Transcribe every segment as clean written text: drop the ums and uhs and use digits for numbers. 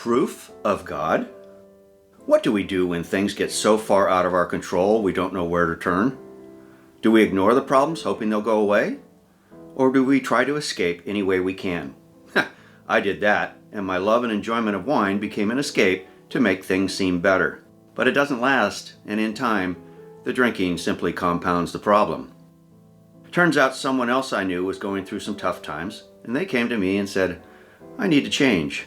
proof of God? What do we do when things get so far out of our control we don't know where to turn? Do we ignore the problems hoping they'll go away? Or do we try to escape any way we can? I did that, and my love and enjoyment of wine became an escape to make things seem better. But it doesn't last, and in time, the drinking simply compounds the problem. Turns out someone else I knew was going through some tough times, and they came to me and said, I need to change.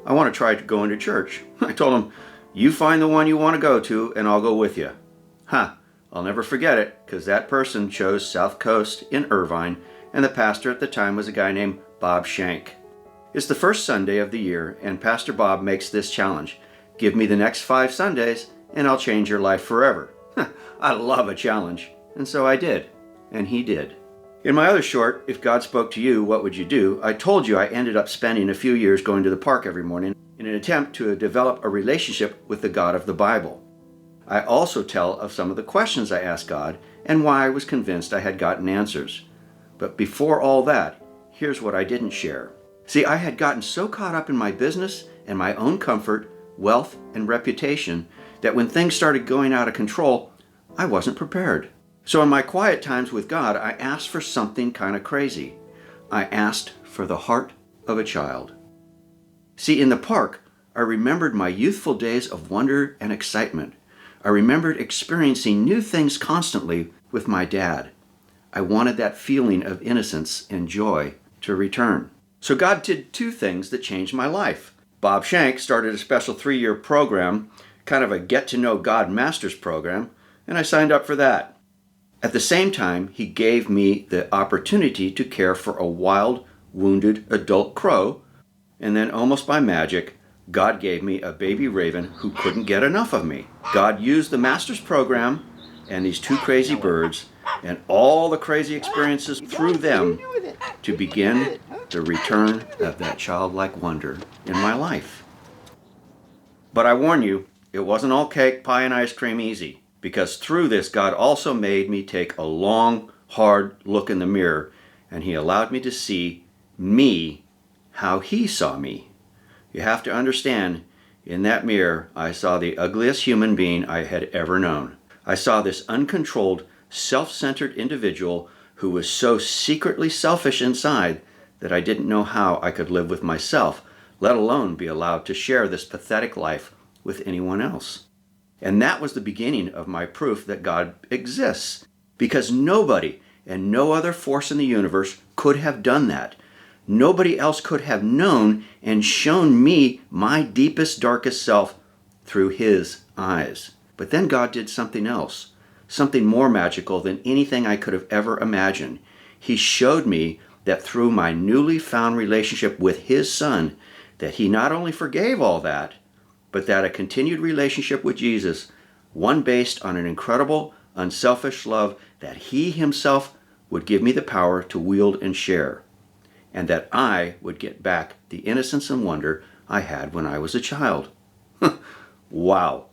I want to try going to church. I told them, you find the one you want to go to, and I'll go with you. I'll never forget it, because that person chose South Coast in Irvine, and the pastor at the time was a guy named Bob Shank. It's the first Sunday of the year, and Pastor Bob makes this challenge. Give me the next 5 Sundays, and I'll change your life forever. I love a challenge, and so I did, and he did. In my other short, If God Spoke to You, What Would You Do?, I told you I ended up spending a few years going to the park every morning in an attempt to develop a relationship with the God of the Bible. I also tell of some of the questions I asked God and why I was convinced I had gotten answers. But before all that, here's what I didn't share. See, I had gotten so caught up in my business and my own comfort, wealth, and reputation that when things started going out of control, I wasn't prepared. So in my quiet times with God, I asked for something kind of crazy. I asked for the heart of a child. See, in the park, I remembered my youthful days of wonder and excitement. I remembered experiencing new things constantly with my dad. I wanted that feeling of innocence and joy to return. So God did 2 things that changed my life. Bob Shank started a special 3-year program, kind of a get-to-know God Masters program, and I signed up for that. At the same time, he gave me the opportunity to care for a wild, wounded adult crow, and then almost by magic, God gave me a baby raven who couldn't get enough of me. God used the Masters program and these 2 crazy birds and all the crazy experiences through them to begin the return of that childlike wonder in my life. But I warn you, it wasn't all cake, pie, and ice cream easy, because through this, God also made me take a long, hard look in the mirror, and he allowed me to see me how he saw me. You have to understand, in that mirror, I saw the ugliest human being I had ever known. I saw this uncontrolled, self-centered individual who was so secretly selfish inside that I didn't know how I could live with myself, let alone be allowed to share this pathetic life with anyone else. And that was the beginning of my proof that God exists, because nobody and no other force in the universe could have done that. Nobody else could have known and shown me my deepest, darkest self through his eyes. But then God did something else, something more magical than anything I could have ever imagined. He showed me that through my newly found relationship with his son, that he not only forgave all that, but that a continued relationship with Jesus, one based on an incredible, unselfish love that he himself would give me the power to wield and share, and that I would get back the innocence and wonder I had when I was a child. Wow.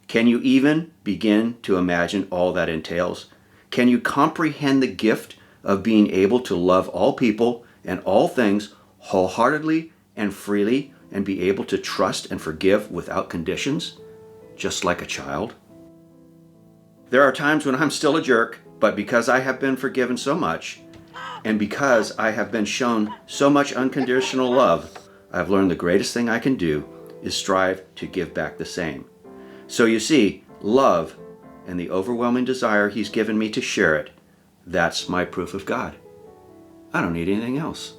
Can you even begin to imagine all that entails? Can you comprehend the gift of being able to love all people and all things wholeheartedly and freely, and be able to trust and forgive without conditions, just like a child? There are times when I'm still a jerk, but because I have been forgiven so much, and because I have been shown so much unconditional love, I've learned the greatest thing I can do is strive to give back the same. So you see, love and the overwhelming desire he's given me to share it, that's my proof of God. I don't need anything else.